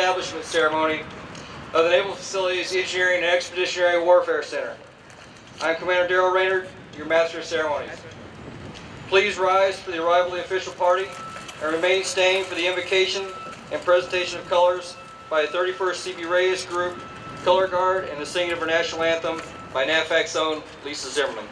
establishment ceremony of the Naval Facilities Engineering and Expeditionary Warfare Center. I am Commander Darrell Raynard, your Master of Ceremonies. Please rise for the arrival of the official party and remain standing for the invocation and presentation of colors by the 31st CB Reyes Group, Color Guard, and the singing of our national anthem by NAVFAC's own Lisa Zimmerman.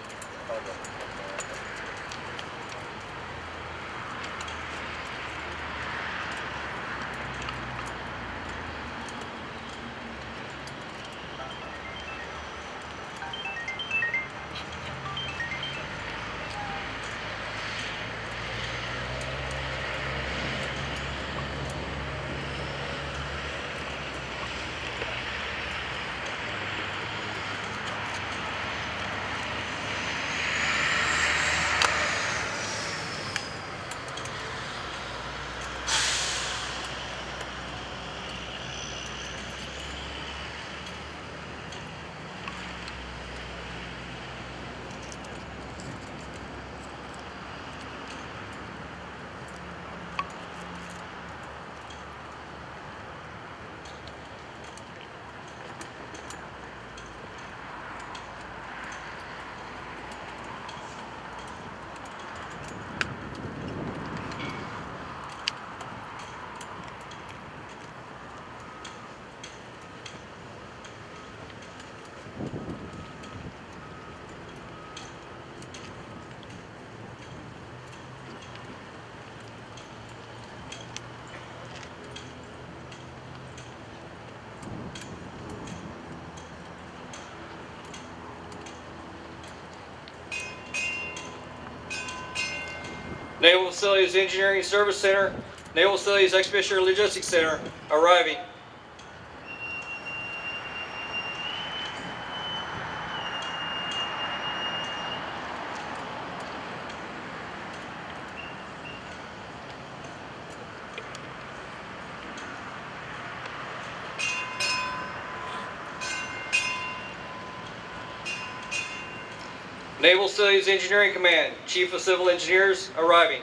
Naval Facilities Engineering Service Center, Naval Facilities Expeditionary Logistics Center, arriving. Naval Facilities Engineering Command, Chief of Civil Engineers, arriving.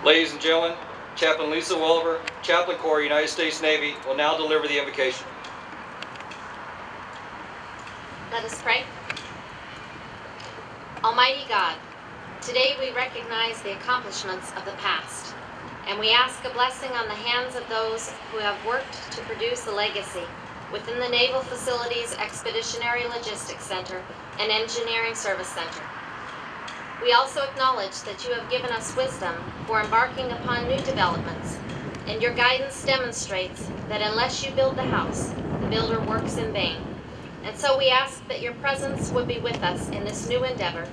Ladies and gentlemen, Chaplain Lisa Welliver, Chaplain Corps, United States Navy, will now deliver the invocation. Let us pray. Almighty God, today we recognize the accomplishments of the past, and we ask a blessing on the hands of those who have worked to produce a legacy within the Naval Facilities Expeditionary Logistics Center and Engineering Service Center. We also acknowledge that you have given us wisdom for embarking upon new developments, and your guidance demonstrates that unless you build the house, the builder works in vain. And so we ask that your presence would be with us in this new endeavor,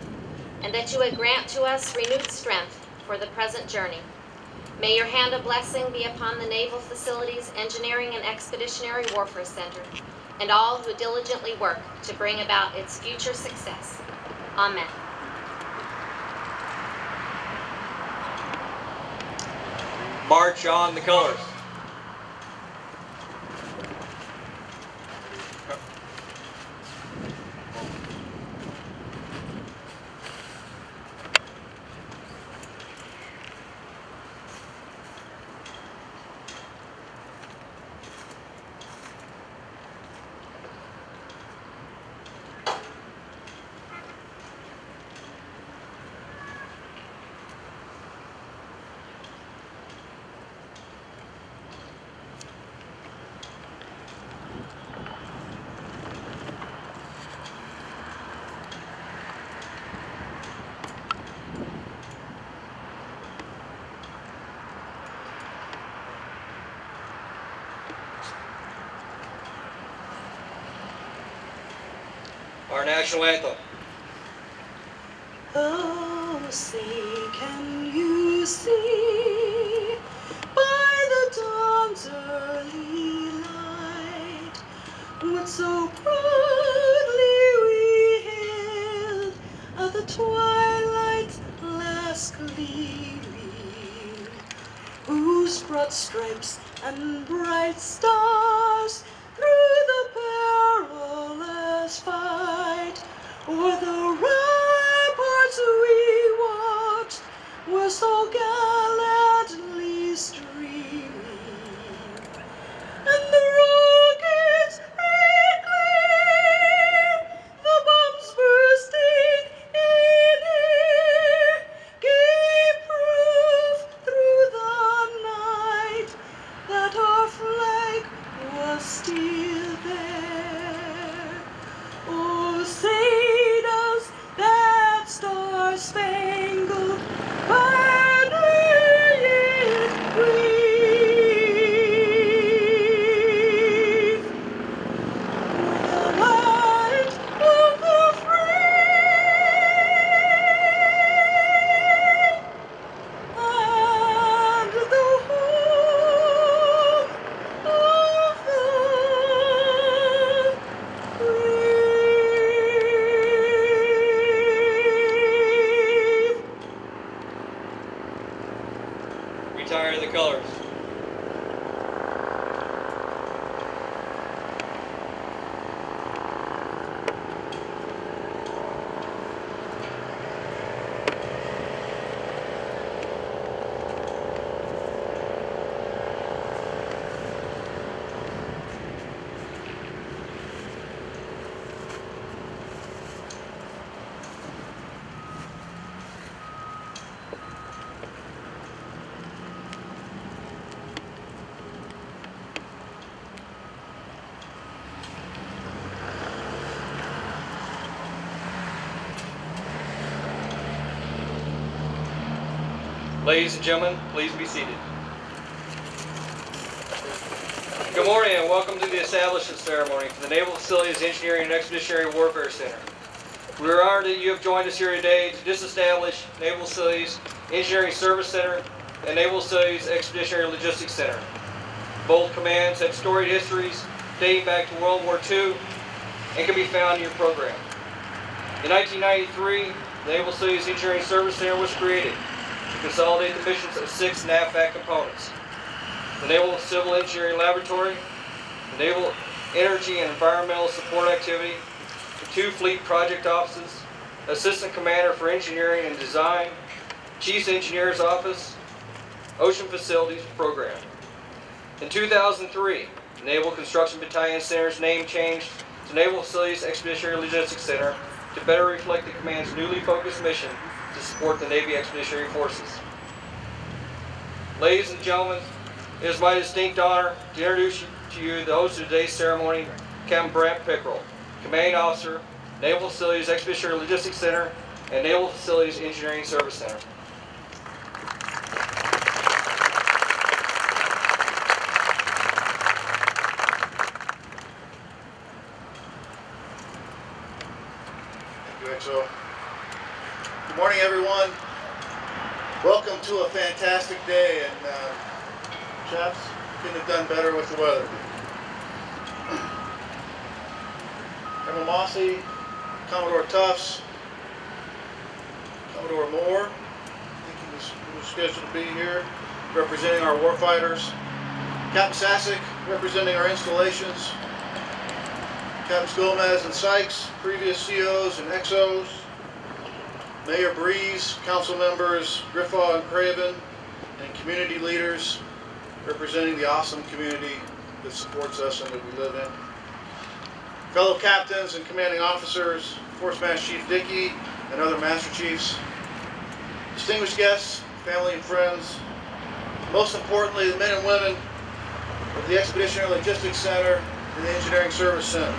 and that you would grant to us renewed strength for the present journey. May your hand of blessing be upon the Naval Facilities Engineering and Expeditionary Warfare Center, and all who diligently work to bring about its future success. Amen. March on the colors. Our national anthem. Oh. say, can you see by the dawn's early light what so proudly we hailed at the twilight's last gleaming, whose broad stripes and bright stars through the perilous fight o'er the ramparts we watched were so gallantly streaming, and the rockets reclaim, the bombs bursting in air, gave proof through the night that our flag was still there. Oh, say does that star-spangled banner yet wave o'er the land of the free and the home of the brave. Retire the colors. Ladies and gentlemen, please be seated. Good morning and welcome to the establishment ceremony for the Naval Facilities Engineering and Expeditionary Warfare Center. We are honored that you have joined us here today to disestablish Naval Facilities Engineering Service Center and Naval Facilities Expeditionary Logistics Center. Both commands have storied histories dating back to World War II and can be found in your program. In 1993, the Naval Facilities Engineering Service Center was created to consolidate the missions of 6 NAVFAC components: the Naval Civil Engineering Laboratory, the Naval Energy and Environmental Support Activity, the 2 Fleet Project Offices, Assistant Commander for Engineering and Design, Chief's Engineer's Office, Ocean Facilities Program. In 2003, the Naval Construction Battalion Center's name changed to Naval Facilities Expeditionary Logistics Center to better reflect the command's newly focused mission to support the Navy Expeditionary Forces. Ladies and gentlemen, it is my distinct honor to introduce to you the host of today's ceremony, Captain Brent Pickerel, Commanding Officer, Naval Facilities Expeditionary Logistics Center and Naval Facilities Engineering Service Center. Thank you, XO. Good morning, everyone. Welcome to a fantastic day, and chaps, couldn't have done better with the weather. Admiral Mossy, Commodore Tufts, Commodore Moore, I think he was scheduled to be here, representing our warfighters. Captain Sasek, representing our installations. Captains Gomez and Sykes, previous COs and XOs. Mayor Breeze, council members Griffaw and Craven, and community leaders representing the awesome community that supports us and that we live in. Fellow captains and commanding officers, Force Master Chief Dickey and other Master Chiefs, distinguished guests, family and friends, most importantly the men and women of the Expeditionary Logistics Center and the Engineering Service Center.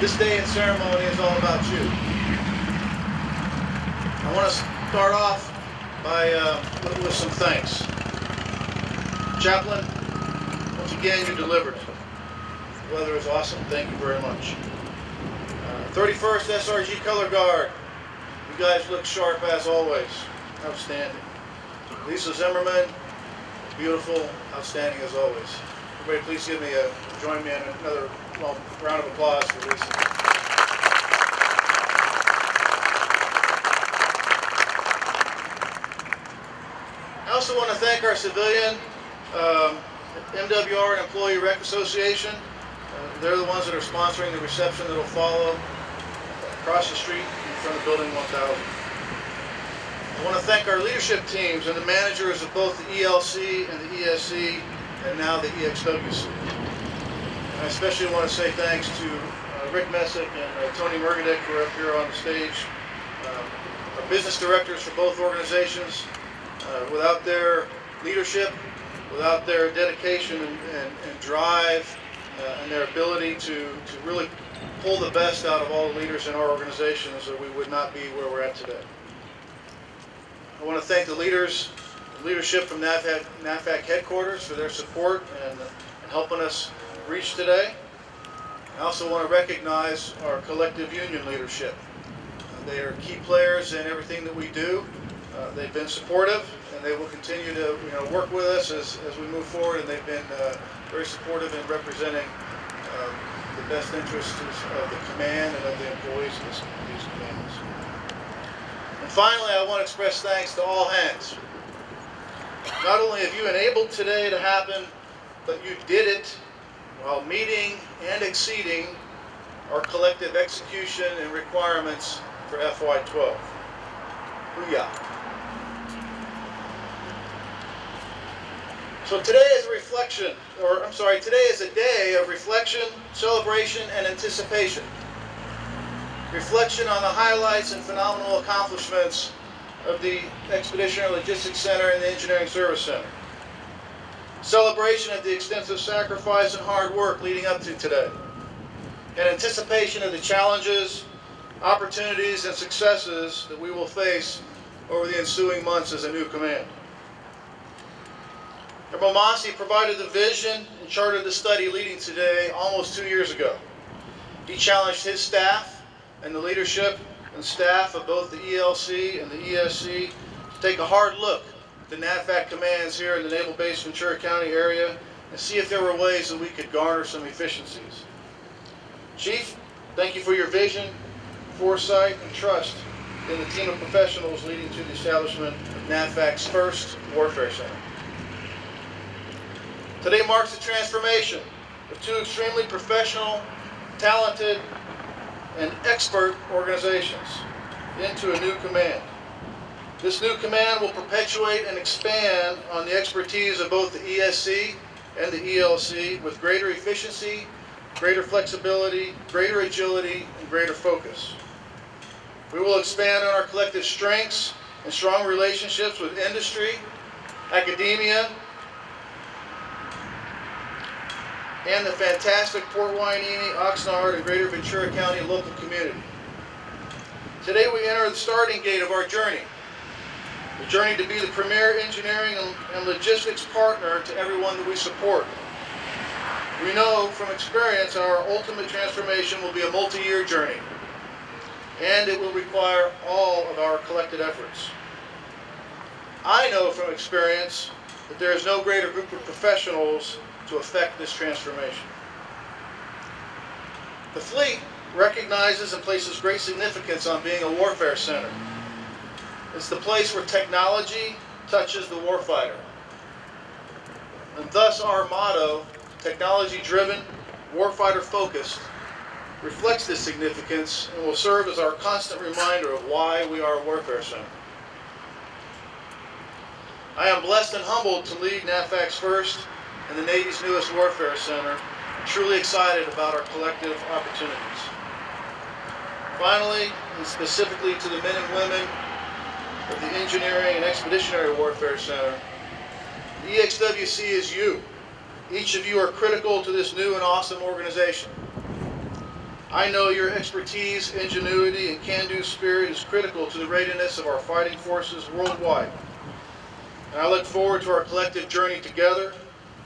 This day in ceremony is all about you. I want to start off by with some thanks. Chaplain, once again you delivered. The weather is awesome. Thank you very much. 31st SRG Color Guard, we guys look sharp as always. Outstanding. Lisa Zimmerman, beautiful, outstanding as always. Everybody please join me in another round of applause for Lisa. I also want to thank our civilian MWR and Employee Rec Association. They're the ones that are sponsoring the reception that will follow across the street in front of Building 1000. I want to thank our leadership teams and the managers of both the ELC and the ESC and now the EXWC. And I especially want to say thanks to Rick Messick and Tony Mergadek, who are up here on the stage, our business directors for both organizations. Without their leadership, without their dedication and drive and their ability to really pull the best out of all the leaders in our organizations, we would not be where we're at today. I want to thank the leadership from NAVFAC headquarters for their support and helping us reach today. I also want to recognize our collective union leadership. They are key players in everything that we do. They've been supportive, and they will continue to work with us as we move forward, and they've been very supportive in representing the best interests of the command and of the employees of these commands. And finally, I want to express thanks to all hands. Not only have you enabled today to happen, but you did it while meeting and exceeding our collective execution and requirements for FY12. Booyah. So today is today is a day of reflection, celebration, and anticipation. Reflection on the highlights and phenomenal accomplishments of the Expeditionary Logistics Center and the Engineering Service Center. Celebration of the extensive sacrifice and hard work leading up to today. And anticipation of the challenges, opportunities, and successes that we will face over the ensuing months as a new command. Admiral Mossy provided the vision and charted the study leading today almost 2 years ago. He challenged his staff and the leadership and staff of both the ELC and the ESC to take a hard look at the NAVFAC commands here in the Naval Base Ventura County area and see if there were ways that we could garner some efficiencies. Chief, thank you for your vision, foresight, and trust in the team of professionals leading to the establishment of NAVFAC's first Warfare Center. Today marks the transformation of two extremely professional, talented, and expert organizations into a new command. This new command will perpetuate and expand on the expertise of both the ESC and the ELC with greater efficiency, greater flexibility, greater agility, and greater focus. We will expand on our collective strengths and strong relationships with industry, academia, and the fantastic Port Hueneme, Oxnard, and Greater Ventura County local community. Today we enter the starting gate of our journey. The journey to be the premier engineering and logistics partner to everyone that we support. We know from experience our ultimate transformation will be a multi-year journey, and it will require all of our collected efforts. I know from experience that there is no greater group of professionals to effect this transformation. The fleet recognizes and places great significance on being a warfare center. It's the place where technology touches the warfighter. And thus our motto, technology-driven, warfighter-focused, reflects this significance and will serve as our constant reminder of why we are a warfare center. I am blessed and humbled to lead NAVFAC's first and the Navy's newest Warfare Center. I'm truly excited about our collective opportunities. Finally, and specifically to the men and women of the Engineering and Expeditionary Warfare Center, the EXWC is you. Each of you are critical to this new and awesome organization. I know your expertise, ingenuity, and can-do spirit is critical to the readiness of our fighting forces worldwide. And I look forward to our collective journey together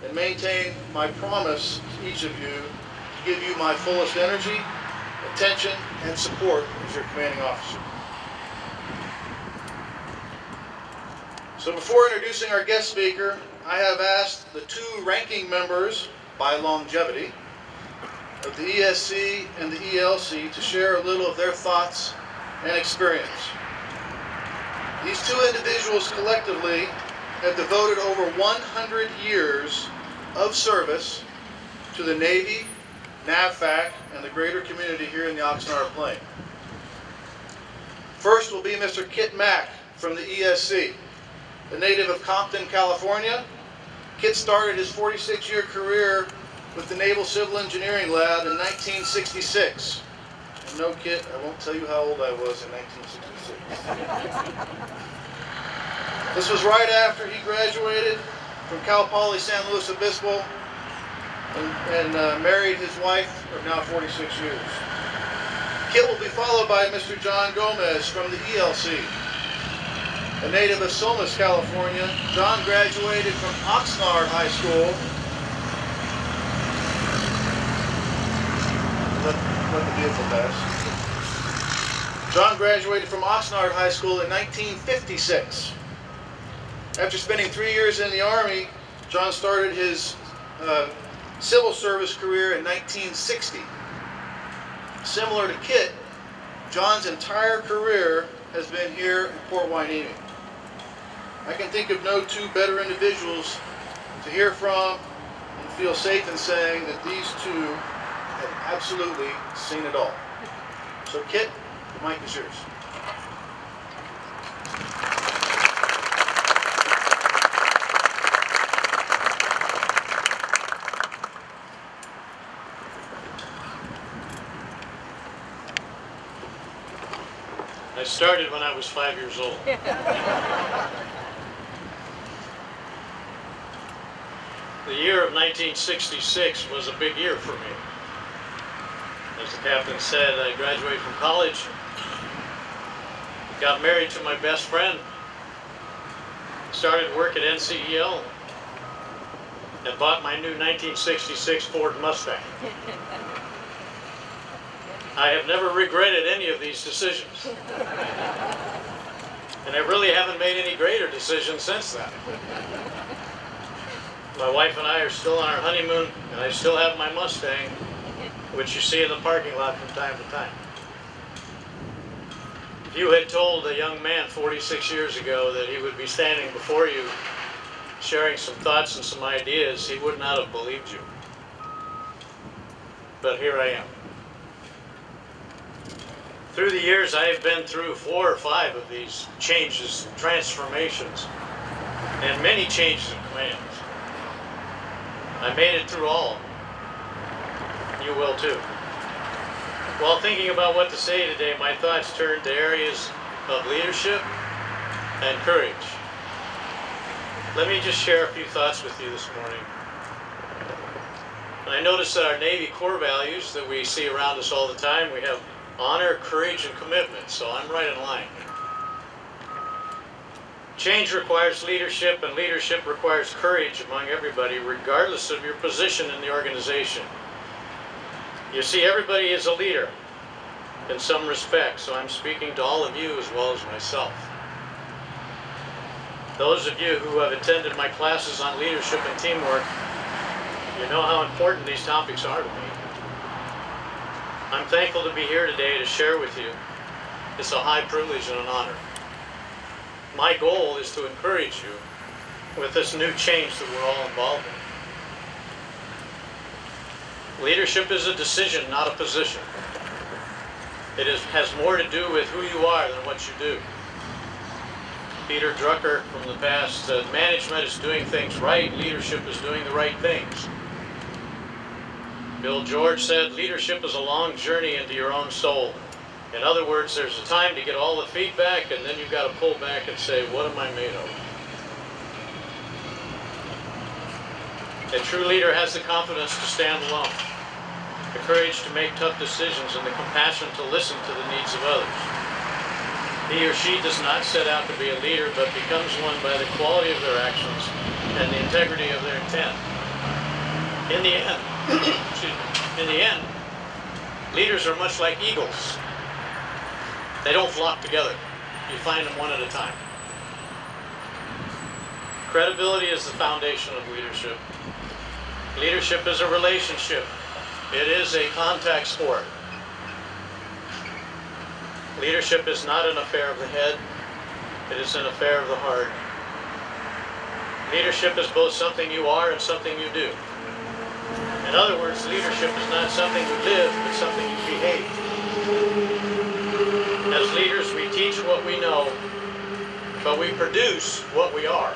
and maintain my promise to each of you to give you my fullest energy, attention, and support as your commanding officer. So before introducing our guest speaker, I have asked the two ranking members by longevity of the ESC and the ELC to share a little of their thoughts and experience. These two individuals collectively have devoted over 100 years of service to the Navy, NAVFAC, and the greater community here in the Oxnard Plain. First will be Mr. Kit Mack from the ESC. A native of Compton, California, Kit started his 46-year career with the Naval Civil Engineering Lab in 1966. And no, Kit, I won't tell you how old I was in 1966. This was right after he graduated from Cal Poly San Luis Obispo and married his wife of now 46 years. Kit will be followed by Mr. John Gomez from the ELC. A native of Somas, California, John graduated from Oxnard High School. Let the vehicle pass. John graduated from Oxnard High School in 1956. After spending 3 years in the Army, John started his civil service career in 1960. Similar to Kit, John's entire career has been here in Port Hueneme. I can think of no two better individuals to hear from and feel safe in saying that these two have absolutely seen it all. So Kit, the mic is yours. I started when I was 5 years old. The year of 1966 was a big year for me. As the captain said, I graduated from college, got married to my best friend, started work at NCEL, and bought my new 1966 Ford Mustang. I have never regretted any of these decisions. And I really haven't made any greater decisions since then. My wife and I are still on our honeymoon, and I still have my Mustang, which you see in the parking lot from time to time. If you had told a young man 46 years ago that he would be standing before you, sharing some thoughts and some ideas, he would not have believed you. But here I am. Through the years, I have been through 4 or 5 of these changes, transformations, and many changes in commands. I made it through all of them. You will too. While thinking about what to say today, my thoughts turned to areas of leadership and courage. Let me just share a few thoughts with you this morning. I noticed that our Navy core values that we see around us all the time, we have honor, courage, and commitment, so I'm right in line. Change requires leadership, and leadership requires courage among everybody, regardless of your position in the organization. You see, everybody is a leader in some respects, so I'm speaking to all of you as well as myself. Those of you who have attended my classes on leadership and teamwork, you know how important these topics are to me. I'm thankful to be here today to share with you. It's a high privilege and an honor. My goal is to encourage you with this new change that we're all involved in. Leadership is a decision, not a position. It has more to do with who you are than what you do. Peter Drucker from the past said, management is doing things right, leadership is doing the right things. Bill George said, leadership is a long journey into your own soul. In other words, there's a time to get all the feedback, and then you've got to pull back and say, what am I made of? A true leader has the confidence to stand alone, the courage to make tough decisions, and the compassion to listen to the needs of others. He or she does not set out to be a leader, but becomes one by the quality of their actions and the integrity of their intent. In the end, leaders are much like eagles. They don't flock together. You find them one at a time. Credibility is the foundation of leadership. Leadership is a relationship. It is a contact sport. Leadership is not an affair of the head. It is an affair of the heart. Leadership is both something you are and something you do. In other words, leadership is not something you live, but something you behave. As leaders, we teach what we know, but we produce what we are.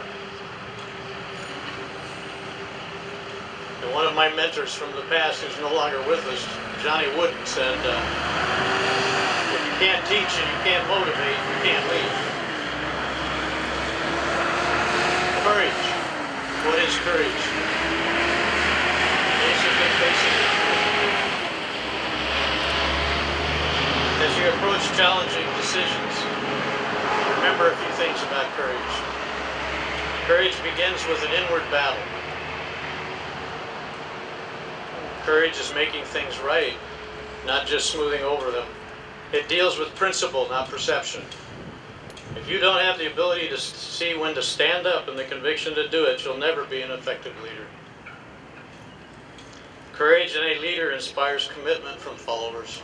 And one of my mentors from the past, who's no longer with us, Johnny Wooden, said, if you can't teach and you can't motivate, you can't lead. Courage. What is courage? Basically facing it. As you approach challenging decisions, remember a few things about courage. Courage begins with an inward battle. Courage is making things right, not just smoothing over them. It deals with principle, not perception. If you don't have the ability to see when to stand up and the conviction to do it, you'll never be an effective leader. Courage in a leader inspires commitment from followers.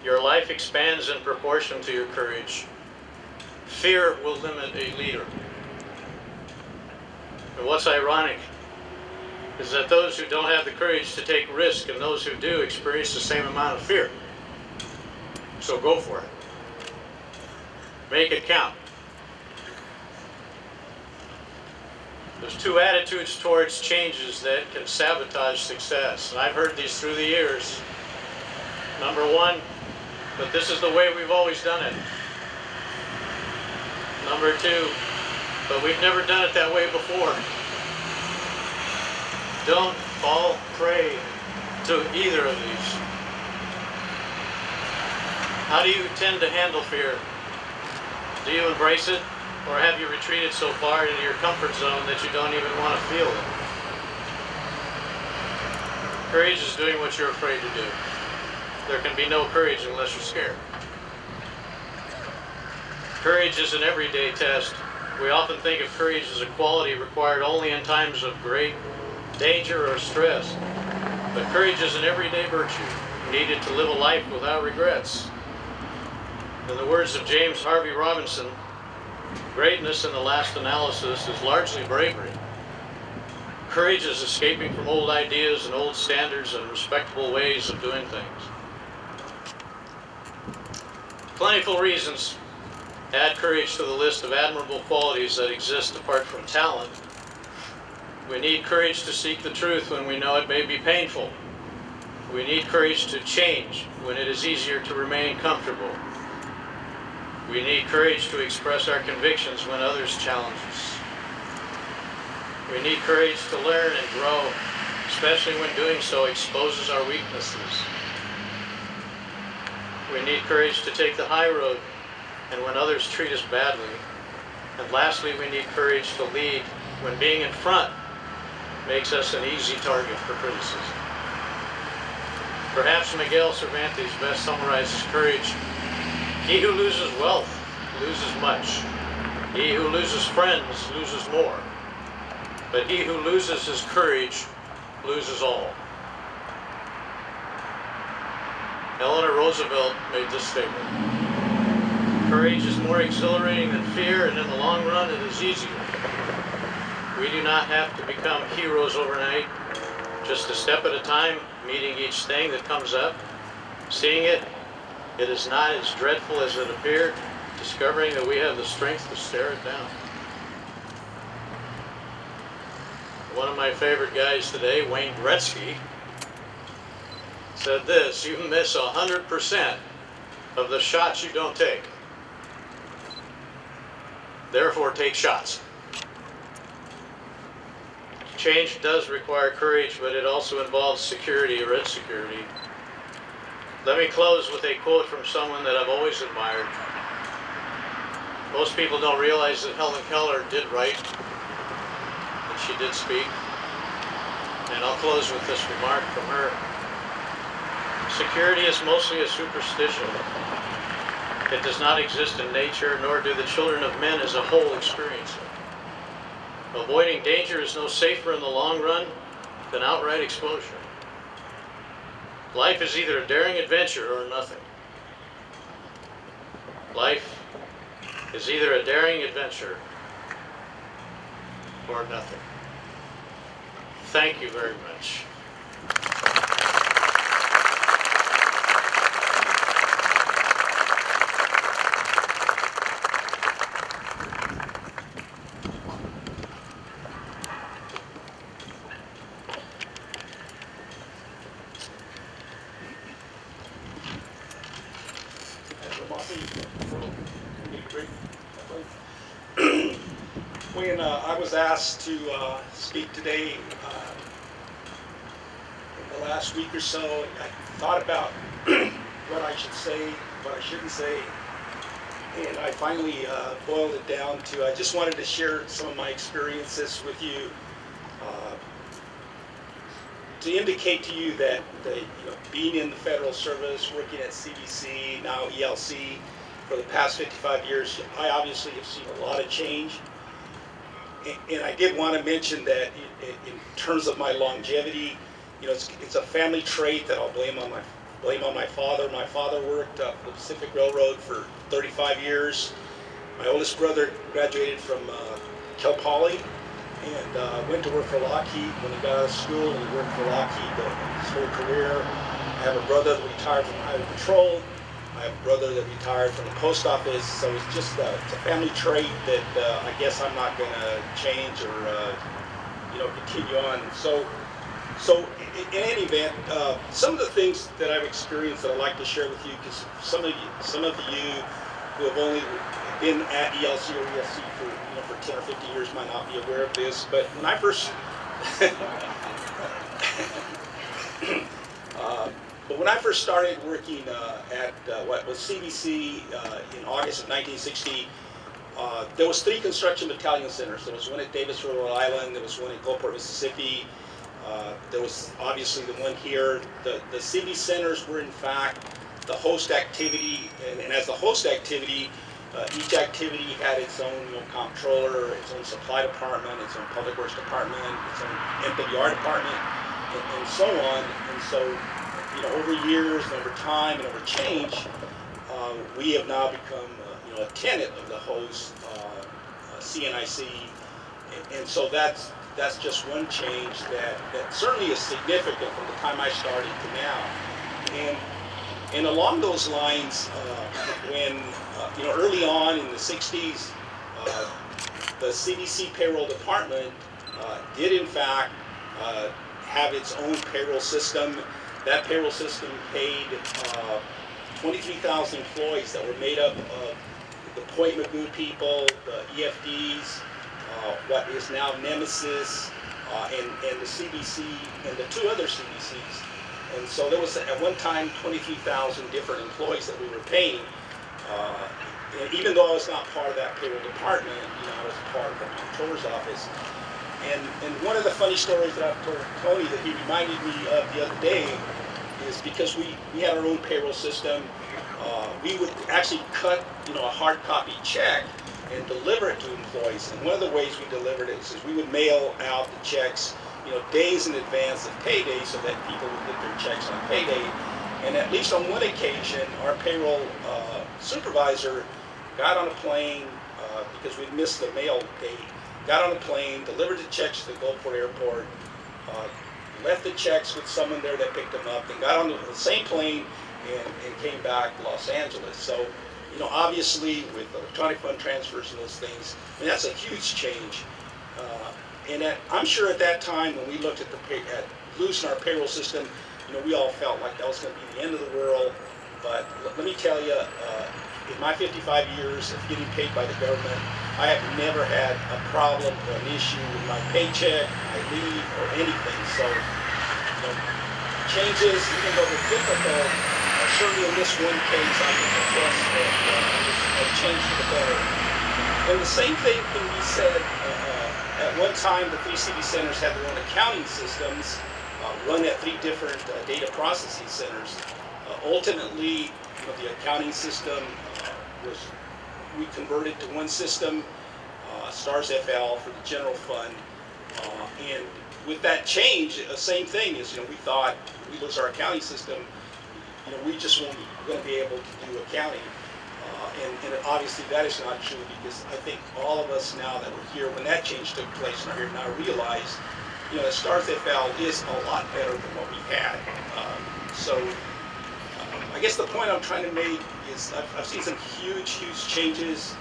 Your life expands in proportion to your courage. Fear will limit a leader. And what's ironic is that those who don't have the courage to take risk and those who do experience the same amount of fear. So go for it. Make it count. There's two attitudes towards changes that can sabotage success. And I've heard these through the years. Number one, but this is the way we've always done it. Number two, but we've never done it that way before. Don't fall prey to either of these. How do you tend to handle fear? Do you embrace it, or have you retreated so far into your comfort zone that you don't even want to feel it? Courage is doing what you're afraid to do. There can be no courage unless you're scared. Courage is an everyday test. We often think of courage as a quality required only in times of great danger or stress. But courage is an everyday virtue needed to live a life without regrets. In the words of James Harvey Robinson, greatness in the last analysis is largely bravery. Courage is escaping from old ideas and old standards and respectable ways of doing things. Plentiful reasons add courage to the list of admirable qualities that exist apart from talent. We need courage to seek the truth when we know it may be painful. We need courage to change when it is easier to remain comfortable. We need courage to express our convictions when others challenge us. We need courage to learn and grow, especially when doing so exposes our weaknesses. We need courage to take the high road and when others treat us badly. And lastly, we need courage to lead when being in front makes us an easy target for criticism. Perhaps Miguel Cervantes best summarizes courage. He who loses wealth loses much. He who loses friends loses more. But he who loses his courage loses all. Eleanor Roosevelt made this statement. Courage is more exhilarating than fear, and in the long run it is easier. We do not have to become heroes overnight, just a step at a time, meeting each thing that comes up, seeing it is not as dreadful as it appeared, discovering that we have the strength to stare it down. One of my favorite guys today, Wayne Gretzky, said this: you miss 100% of the shots you don't take. Therefore, take shots. Change does require courage, but it also involves security or insecurity. Let me close with a quote from someone that I've always admired. Most people don't realize that Helen Keller did write, and she did speak. And I'll close with this remark from her. Security is mostly a superstition. It does not exist in nature, nor do the children of men as a whole experience it. Avoiding danger is no safer in the long run than outright exposure. Life is either a daring adventure or nothing. Life is either a daring adventure or nothing. Thank you very much. When I was asked to speak today, in the last week or so, I thought about what I should say, what I shouldn't say, and I finally boiled it down to, I just wanted to share some of my experiences with you, to indicate to you that being in the federal service, working at CBC, now ELC, for the past 55 years, I obviously have seen a lot of change. And I did want to mention that in terms of my longevity, it's a family trait that I'll blame on my father. My father worked for the Pacific Railroad for 35 years. My oldest brother graduated from Cal Poly and went to work for Lockheed when he got out of school, and he worked for Lockheed his whole career. I have a brother that retired from Highway Patrol. I have a brother that retired from the post office, so it's just it's a family trait that I guess I'm not going to change or continue on. So in any event, some of the things that I've experienced that I'd like to share with you, because some of you who have only been at ELC or ESC for 10 or 15 years might not be aware of this, but when I first But when I first started working at what was CBC in August of 1960, there was 3 construction battalion centers. There was one at Davisville, Rhode Island. There was one at Gulfport, Mississippi. There was obviously the one here. The CB centers were in fact the host activity, and as the host activity, each activity had its own comptroller, its own supply department, its own public works department, its own MWR department, and so on. And so, over years, and over time, and over change, we have now become a tenet of the host CNIC, and so that's just one change that certainly is significant from the time I started to now. And along those lines, when early on in the 60s, the CBC payroll department did in fact have its own payroll system. That payroll system paid 23,000 employees that were made up of the Point Magoo people, the EFDs, what is now Nemesis, and the CBC, and the 2 other CBCs. And so there was at one time 23,000 different employees that we were paying. And even though I was not part of that payroll department, I was part of the comptroller's office. And one of the funny stories that I've told Tony that he reminded me of the other day is because we had our own payroll system, we would actually cut a hard copy check and deliver it to employees. And one of the ways we delivered it is we would mail out the checks days in advance of payday so that people would get their checks on payday. And at least on one occasion, our payroll supervisor got on a plane because we'd missed the mail date. Got on a plane, delivered the checks to the Gulfport Airport, left the checks with someone there that picked them up, and got on the same plane and came back to Los Angeles. So, obviously with electronic fund transfers and those things, that's a huge change. And I'm sure at that time when we looked at losing our payroll system, we all felt like that was going to be the end of the world. But let me tell you, in my 55 years of getting paid by the government, I have never had a problem or an issue with my paycheck, my leave, or anything. So, changes, even though they're difficult, certainly in this one case, I can attest that have changed for the better. And the same thing can be said, at one time the 3 CB centers had their own accounting systems, run at 3 different data processing centers. Ultimately, the accounting system we converted to one system, STARS FL for the general fund, and with that change, same thing is, we thought we lose our accounting system, we just won't going to be able to do accounting. And obviously that is not true, because I think all of us now that were here when that change took place and are here now realize, that STARS FL is a lot better than what we had. So I guess the point I'm trying to make is I've seen some huge changes.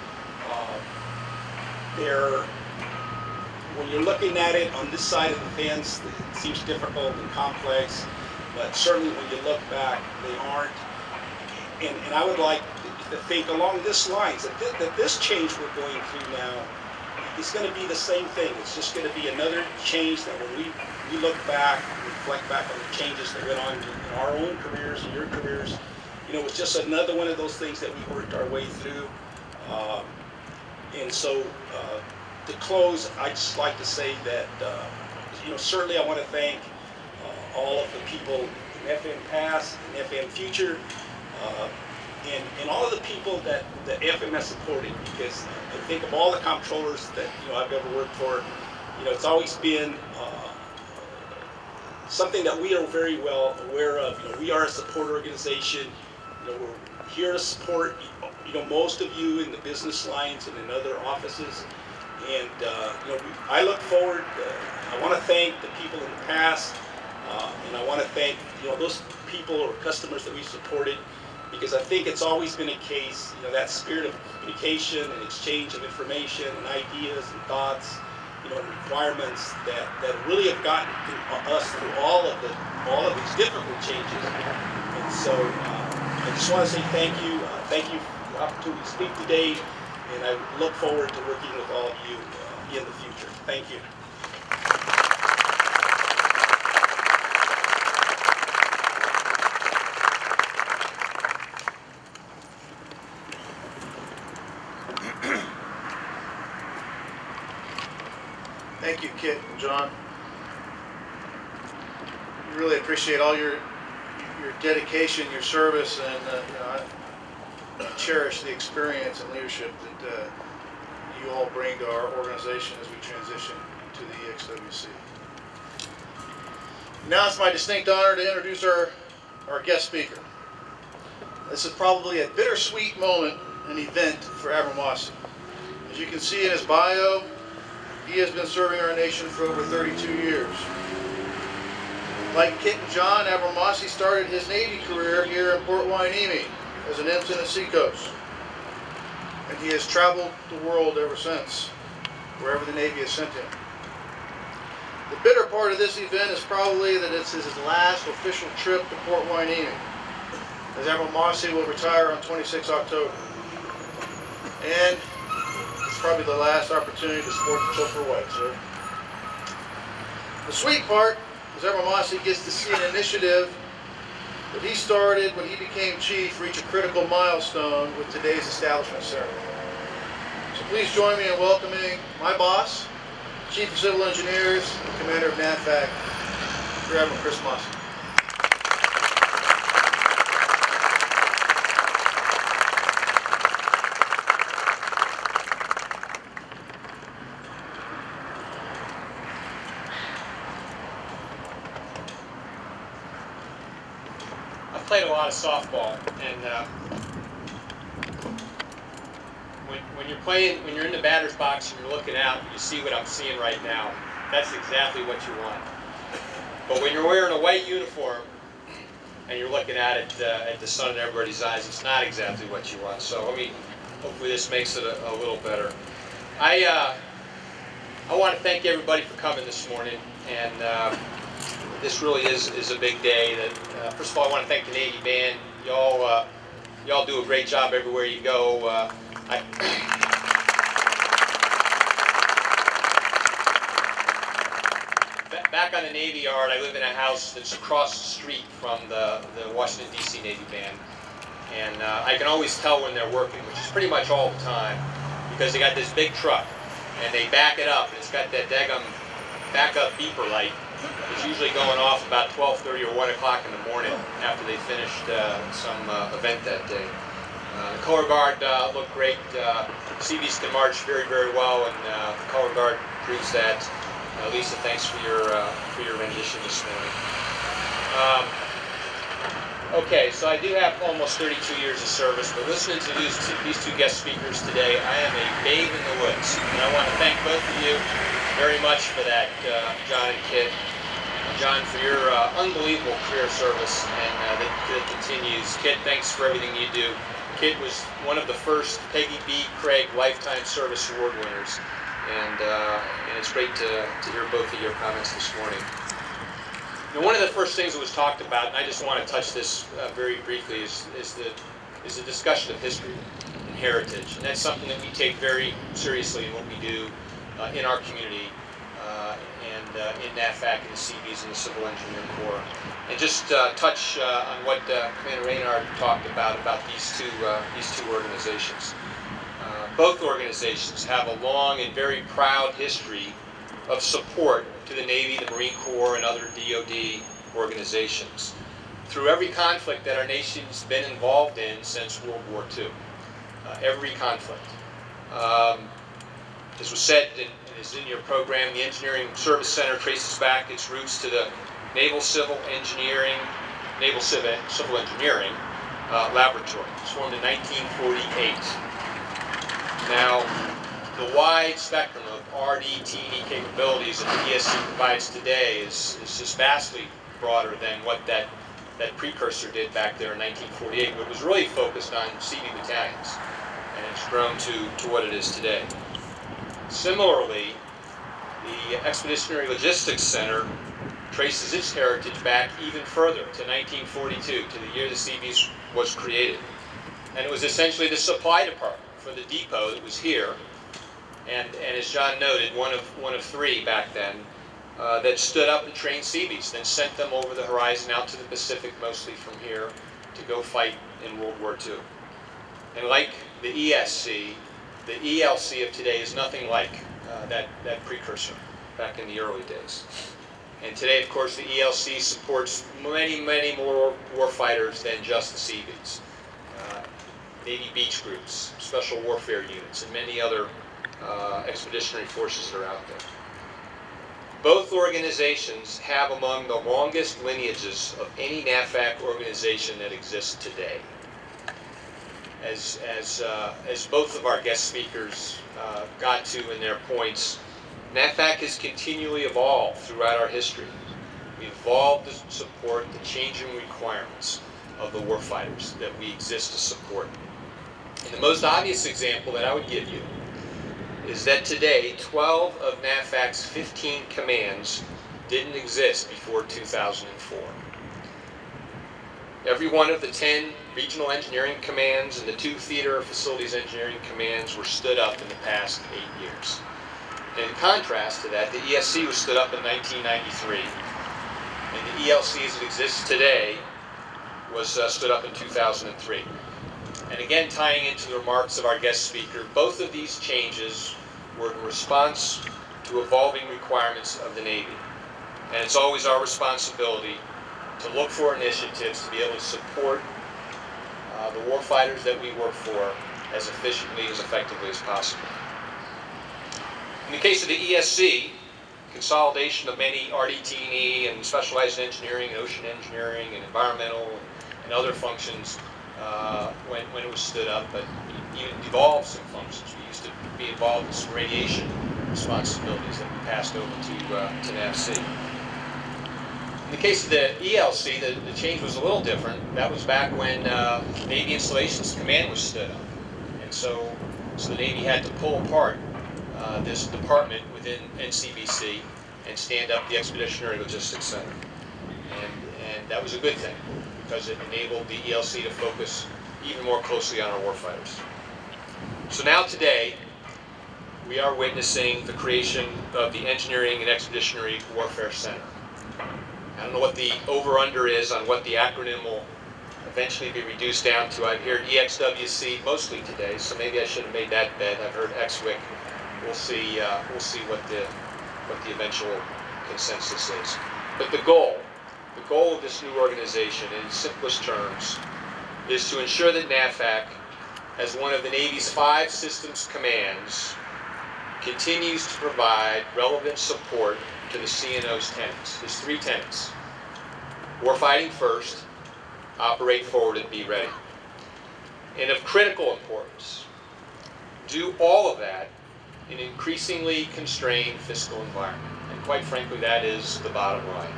When you're looking at it on this side of the fence, it seems difficult and complex, but certainly when you look back, they aren't. And I would like to think along this lines that this change we're going through now is going to be the same thing. It's just going to be another change that when we look back, reflect back on the changes that went on in our own careers and your careers, it's just another one of those things that we worked our way through. And so to close, I'd just like to say that, certainly I want to thank all of the people in FM Past and FM Future, and all of the people that FM has supported, because I think of all the comptrollers that I've ever worked for, it's always been something that we are very well aware of. We are a support organization. We're here to support most of you in the business lines and in other offices. And I look forward. I want to thank the people in the past, and I want to thank those people or customers that we supported, because I think it's always been a case, that spirit of communication and exchange of information and ideas and thoughts, and requirements that really have gotten us through all of these difficult changes. And so I just want to say thank you for the opportunity to speak today, and I look forward to working with all of you in the future. Thank you. Thank you, Kit and John. We really appreciate all your dedication, your service, and I cherish the experience and leadership that you all bring to our organization as we transition to the EXWC. Now it's my distinct honor to introduce our guest speaker. This is probably a bittersweet moment and event for Abramasi. As you can see in his bio, he has been serving our nation for over 32 years. Like Kit and John, Abramasi started his Navy career here in Port Hueneme as an ensign at Seacoast. And he has traveled the world ever since, wherever the Navy has sent him. The bitter part of this event is probably that it's his last official trip to Port Hueneme, as Abramasi will retire on 26 October. And it's probably the last opportunity to sport the choker white, sir. The sweet part is Abramasi gets to see an initiative that he started when he became chief reach a critical milestone with today's establishment ceremony. So please join me in welcoming my boss, Chief of Civil Engineers, and Commander of NAVFAC, Rear Admiral Chris Mossy. Played a lot of softball, and when you're in the batter's box and you're looking out and you see what I'm seeing right now, that's exactly what you want. But when you're wearing a white uniform and you're looking at the sun in everybody's eyes, it's not exactly what you want. So hopefully this makes it a little better. I want to thank everybody for coming this morning, and this really is a big day. First of all, I want to thank the Navy Band. Y'all do a great job everywhere you go. Back on the Navy Yard, I live in a house that's across the street from the Washington, D.C. Navy Band. And I can always tell when they're working, which is pretty much all the time, because they got this big truck, and they back it up, and it's got that daggum backup beeper light. It's usually going off about 12:30 or 1 o'clock in the morning after they finished some event that day. The color guard looked great. Seabees can march very, very well, and the color guard proves that. Lisa, thanks for your rendition this morning. Okay, so I do have almost 32 years of service, but listening to these two guest speakers today, I am a babe in the woods. And I want to thank both of you very much for that, John and Kit. John, for your unbelievable career service, and that continues. Kit, thanks for everything you do. Kit was one of the first Peggy B. Craig Lifetime Service Award winners, and it's great to hear both of your comments this morning. Now, one of the first things that was talked about, and I just want to touch this very briefly, is the discussion of history and heritage. And that's something that we take very seriously in what we do in our community and in NAVFAC and the Seabees and the Civil Engineering Corps. And just touch on what Commander Reynard talked about these two organizations. Both organizations have a long and very proud history of support to the Navy, the Marine Corps, and other DoD organizations through every conflict that our nation's been involved in since World War II. Every conflict. As was said and is in your program, the Engineering Service Center traces back its roots to the Naval Civil Engineering Laboratory. It was formed in 1948. Now, the wide spectrum of RD-T&E capabilities that the ESC provides today is just vastly broader than what that precursor did back there in 1948, but it was really focused on CV battalions, and it's grown to what it is today. Similarly, the Expeditionary Logistics Center traces its heritage back even further to 1942, to the year the Seabees was created. And it was essentially the supply department for the depot that was here. And as John noted, one of three back then that stood up and trained Seabees, then sent them over the horizon out to the Pacific, mostly from here, to go fight in World War II. And like the ESC, the ELC of today is nothing like that precursor back in the early days. And today, of course, the ELC supports many, many more warfighters than just the Seabees. Navy beach groups, special warfare units, and many other expeditionary forces that are out there. Both organizations have among the longest lineages of any NAVFAC organization that exists today. As both of our guest speakers got to in their points, NAVFAC has continually evolved throughout our history. We've evolved to support the changing requirements of the warfighters that we exist to support. And the most obvious example that I would give you is that today, 12 of NAVFAC's 15 commands didn't exist before 2004. Every one of the 10 regional engineering commands and the 2 theater facilities engineering commands were stood up in the past 8 years. And in contrast to that, the ESC was stood up in 1993, and the ELC as it exists today was stood up in 2003. And again, tying into the remarks of our guest speaker, both of these changes were in response to evolving requirements of the Navy. And it's always our responsibility to look for initiatives to be able to support the warfighters that we work for as efficiently, as effectively as possible. In the case of the ESC, consolidation of many RDT&E and specialized engineering, and ocean engineering, and environmental and other functions when it was stood up, but even devolved some functions. We used to be involved in some radiation responsibilities that we passed over to NAVC. In the case of the ELC, the change was a little different. That was back when Navy Installations Command was stood up. And so the Navy had to pull apart this department within NCBC and stand up the Expeditionary Logistics Center. And that was a good thing, because it enabled the ELC to focus even more closely on our warfighters. So now today, we are witnessing the creation of the Engineering and Expeditionary Warfare Center. I don't know what the over-under is on what the acronym will eventually be reduced down to. I've heard EXWC mostly today, so maybe I should have made that bet. I've heard XWIC. We'll see what the eventual consensus is. But the goal of this new organization, in simplest terms, is to ensure that NAVFAC as one of the Navy's 5 systems commands, continues to provide relevant support to the CNO's tenets, his 3 tenets: warfighting first, operate forward, and be ready. And of critical importance, do all of that in an increasingly constrained fiscal environment. And quite frankly, that is the bottom line.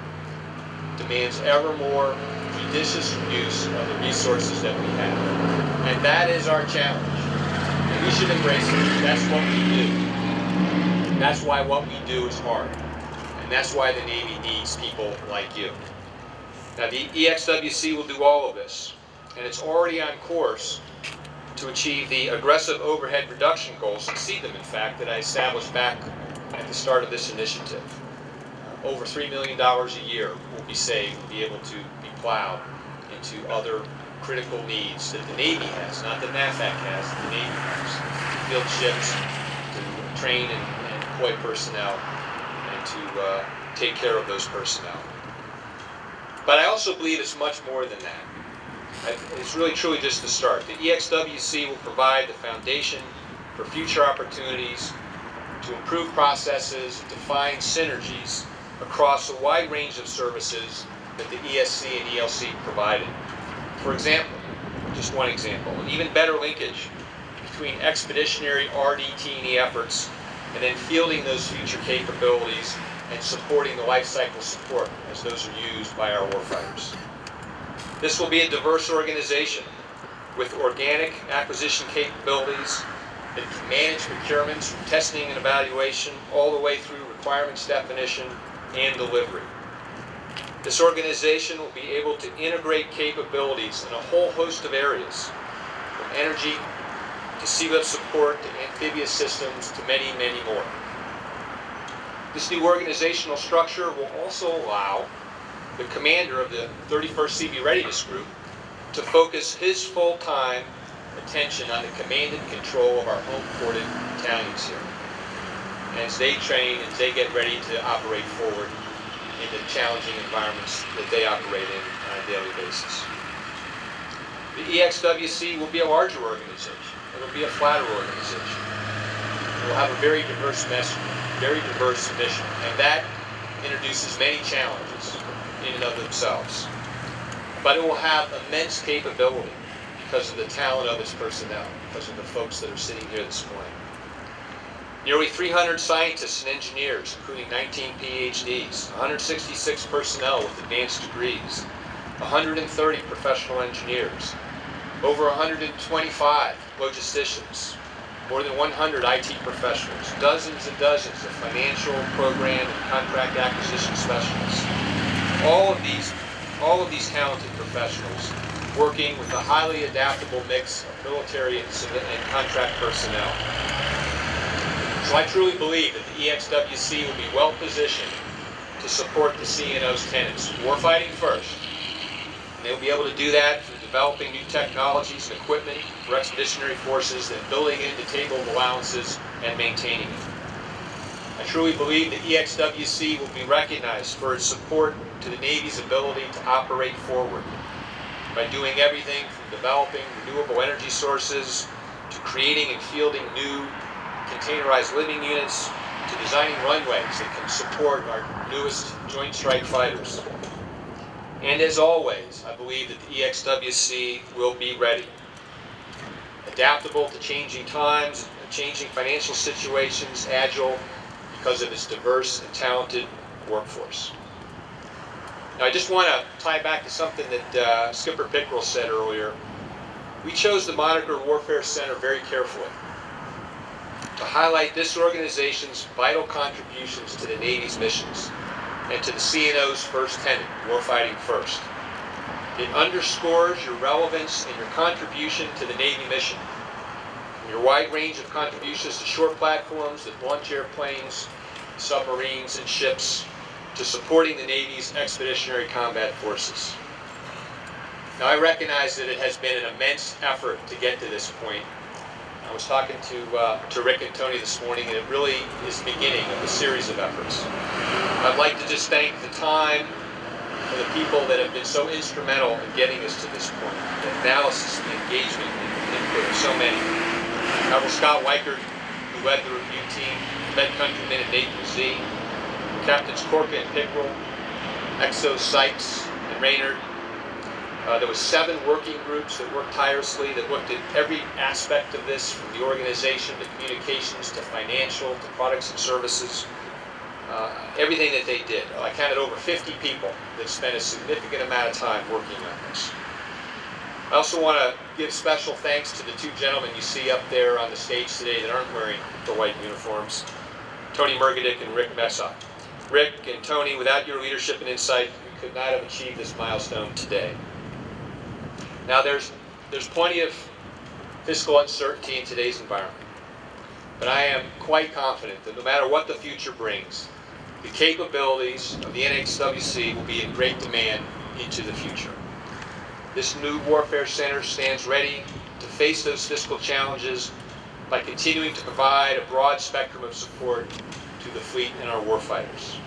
Demands ever more judicious use of the resources that we have. And that is our challenge. And we should embrace it. That's what we do. That's why what we do is hard. And that's why the Navy needs people like you. Now, the EXWC will do all of this. And it's already on course to achieve the aggressive overhead reduction goals, exceed them in fact, that I established back at the start of this initiative. Over $3 million a year will be saved and be able to be plowed into other critical needs that the Navy has, not that NAVFAC has, that the Navy has. To build ships, to train and deploy personnel, and to take care of those personnel. But I also believe it's much more than that. It's really truly just the start. The EXWC will provide the foundation for future opportunities to improve processes, to find synergies across a wide range of services that the ESC and ELC provided. For example, just one example, an even better linkage between expeditionary RDT&E efforts and then fielding those future capabilities and supporting the life cycle support as those are used by our warfighters. This will be a diverse organization with organic acquisition capabilities that can manage procurements from testing and evaluation all the way through requirements definition and delivery. This organization will be able to integrate capabilities in a whole host of areas, from energy to sealift support to amphibious systems to many, many more. This new organizational structure will also allow the commander of the 31st CB Readiness Group to focus his full-time attention on the command and control of our home-ported battalions here as they train, as they get ready to operate forward in the challenging environments that they operate in on a daily basis. The EXWC will be a larger organization. It will be a flatter organization. It will have a very diverse message, very diverse mission, and that introduces many challenges in and of themselves. But it will have immense capability because of the talent of its personnel, because of the folks that are sitting here this morning. Nearly 300 scientists and engineers, including 19 PhDs, 166 personnel with advanced degrees, 130 professional engineers, over 125 logisticians, more than 100 IT professionals, dozens and dozens of financial, program, and contract acquisition specialists. All of these talented professionals working with a highly adaptable mix of military and contract personnel. So I truly believe that the EXWC will be well positioned to support the CNO's tenets, warfighting first. And they'll be able to do that through developing new technologies and equipment for expeditionary forces and building into table of allowances and maintaining it. I truly believe that EXWC will be recognized for its support to the Navy's ability to operate forward by doing everything from developing renewable energy sources to creating and fielding new containerized living units to designing runways that can support our newest Joint Strike Fighters. And as always, I believe that the EXWC will be ready, adaptable to changing times, changing financial situations, agile because of its diverse and talented workforce. Now, I just want to tie back to something that Skipper Pickrell said earlier. We chose the moniker Warfare Center very carefully to highlight this organization's vital contributions to the Navy's missions and to the CNO's first tenet, warfighting first. It underscores your relevance and your contribution to the Navy mission. From your wide range of contributions to short platforms that launch airplanes, submarines, and ships, to supporting the Navy's expeditionary combat forces. Now, I recognize that it has been an immense effort to get to this point. I was talking to Rick and Tony this morning, and it really is the beginning of a series of efforts. I'd like to just thank the time, for the people that have been so instrumental in getting us to this point. The analysis, the engagement, and input of so many. Admiral Scott Weichert, who led the review team, Med Countryman and Nathan Z, Captains Corka and Pickrell, Exos Sykes and Raynard. There was 7 working groups that worked tirelessly, that looked at every aspect of this, from the organization to communications to financial to products and services. Everything that they did. I counted over 50 people that spent a significant amount of time working on this. I also want to give special thanks to the 2 gentlemen you see up there on the stage today that aren't wearing the white uniforms, Tony Mergedick and Rick Messa. Rick and Tony, without your leadership and insight, we could not have achieved this milestone today. Now there's plenty of fiscal uncertainty in today's environment, but I am quite confident that no matter what the future brings, the capabilities of the NHWC will be in great demand into the future. This new Warfare Center stands ready to face those fiscal challenges by continuing to provide a broad spectrum of support to the fleet and our warfighters.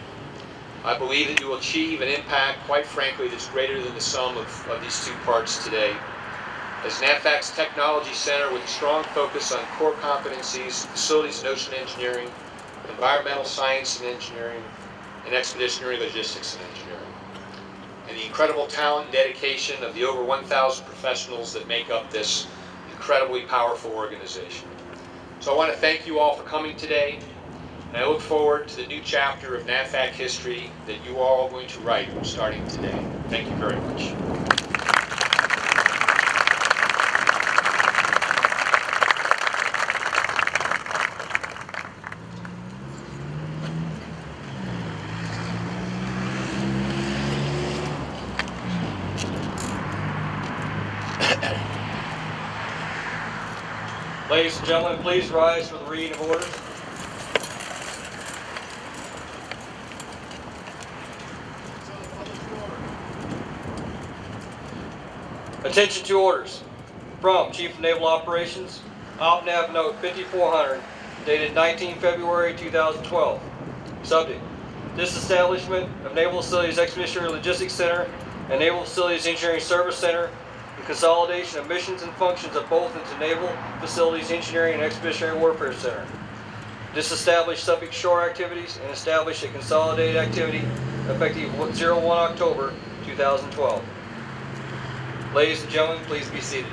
I believe that you will achieve an impact, quite frankly, that's greater than the sum of these 2 parts today. As NAVFAC's Technology Center with a strong focus on core competencies, facilities and ocean engineering, environmental science and engineering, and expeditionary logistics and engineering. And the incredible talent and dedication of the over 1,000 professionals that make up this incredibly powerful organization. So I want to thank you all for coming today, and I look forward to the new chapter of NAVFAC history that you are all going to write starting today. Thank you very much. Ladies and gentlemen, please rise for the reading of orders. Attention to orders. From Chief of Naval Operations, OpNav Note 5400, dated 19 February 2012. Subject: Disestablishment of Naval Facilities Expeditionary Logistics Center and Naval Facilities Engineering Service Center, and consolidation of missions and functions of both into Naval Facilities Engineering and Expeditionary Warfare Center. Disestablish Suffolk shore activities and establish a consolidated activity effective 01 October 2012. Ladies and gentlemen, please be seated.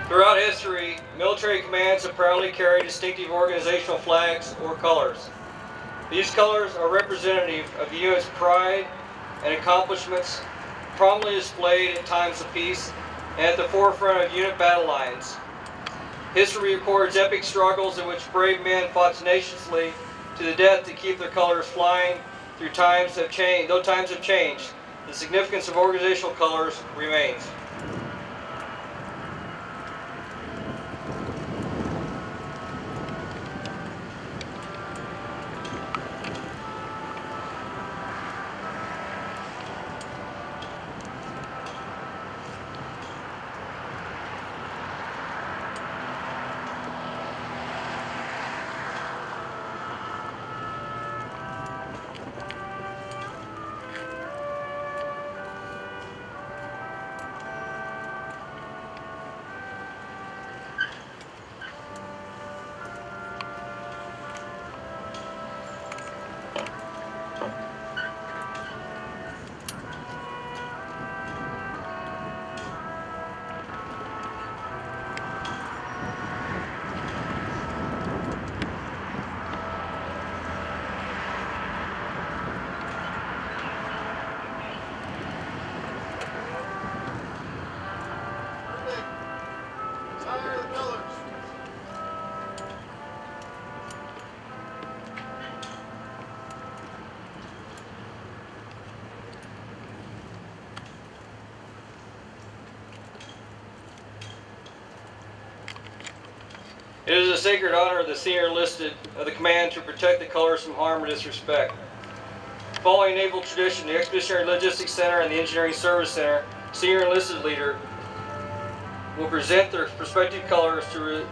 Throughout history, military commands have proudly carried distinctive organizational flags or colors. These colors are representative of the unit's pride and accomplishments, prominently displayed in times of peace and at the forefront of unit battle lines. History records epic struggles in which brave men fought tenaciously to the death to keep their colors flying through times have changed. Though times have changed, the significance of organizational colors remains. It is a sacred honor of the senior enlisted of the command to protect the colors from harm or disrespect. Following naval tradition, the Expeditionary Logistics Center and the Engineering Service Center senior enlisted leader will present their respective colors to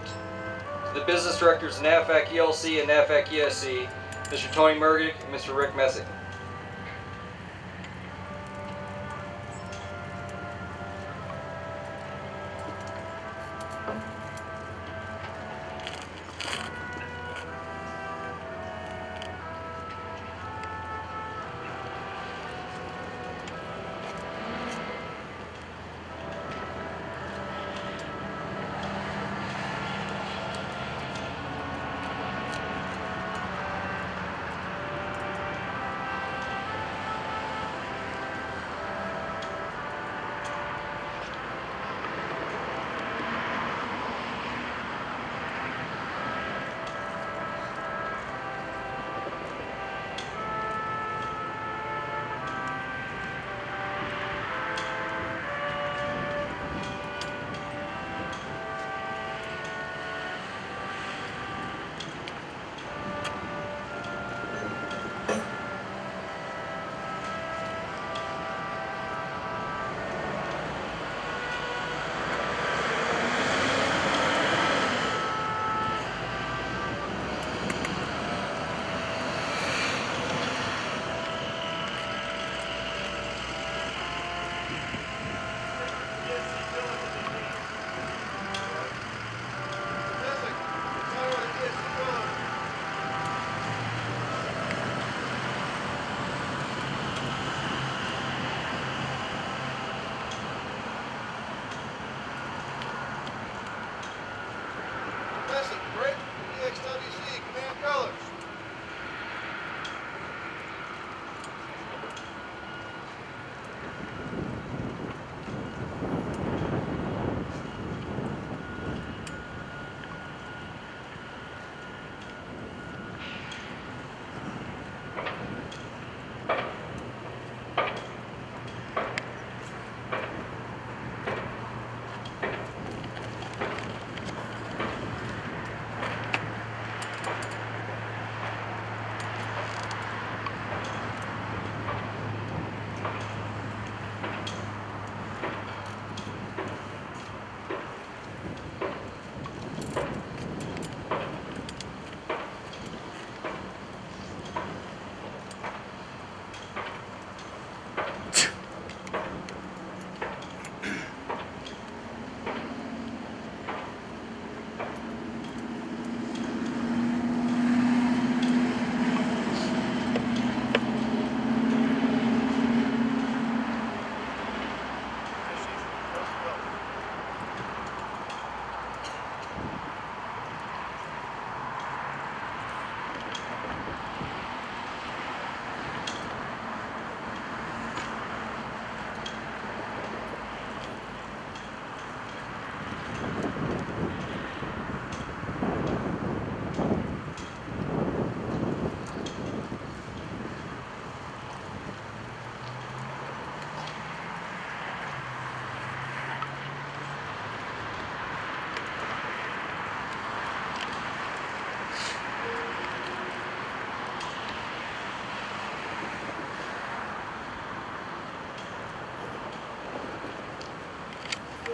the business directors of NAVFAC ELC and NAVFAC ESC, Mr. Tony Mergic and Mr. Rick Messick.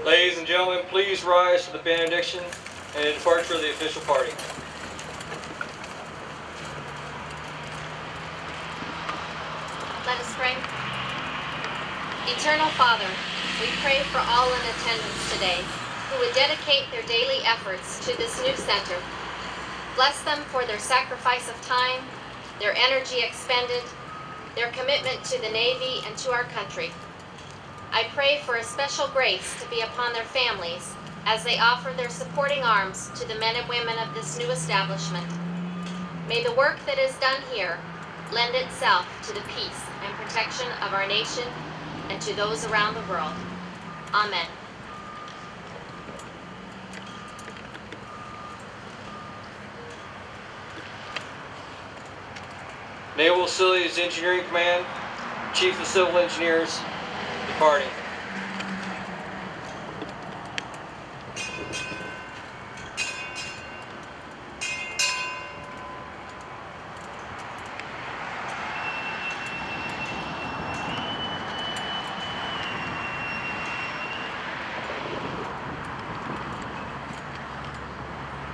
Ladies and gentlemen, please rise for the benediction and the departure of the official party. Let us pray. Eternal Father, we pray for all in attendance today who would dedicate their daily efforts to this new center. Bless them for their sacrifice of time, their energy expended, their commitment to the Navy and to our country. I pray for a special grace to be upon their families as they offer their supporting arms to the men and women of this new establishment. May the work that is done here lend itself to the peace and protection of our nation and to those around the world. Amen. Naval Facilities Engineering Command, Chief of Civil Engineers, departing.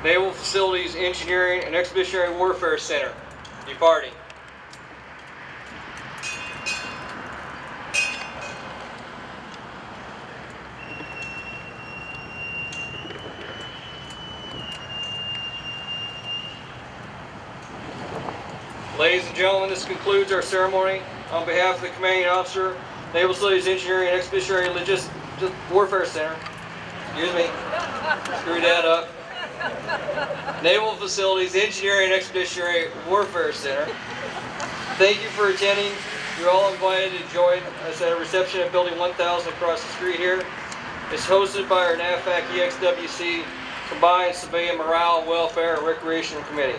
Naval Facilities Engineering and Expeditionary Warfare Center, departing. Ladies and gentlemen, this concludes our ceremony. On behalf of the commanding officer, Naval Facilities Engineering and Expeditionary Warfare Center, excuse me, screwed that up. Naval Facilities Engineering and Expeditionary Warfare Center. Thank you for attending. You're all invited to join us at a reception at Building 1000 across the street here. It's hosted by our NAVFAC EXWC Combined Civilian Morale, Welfare, and Recreation Committee.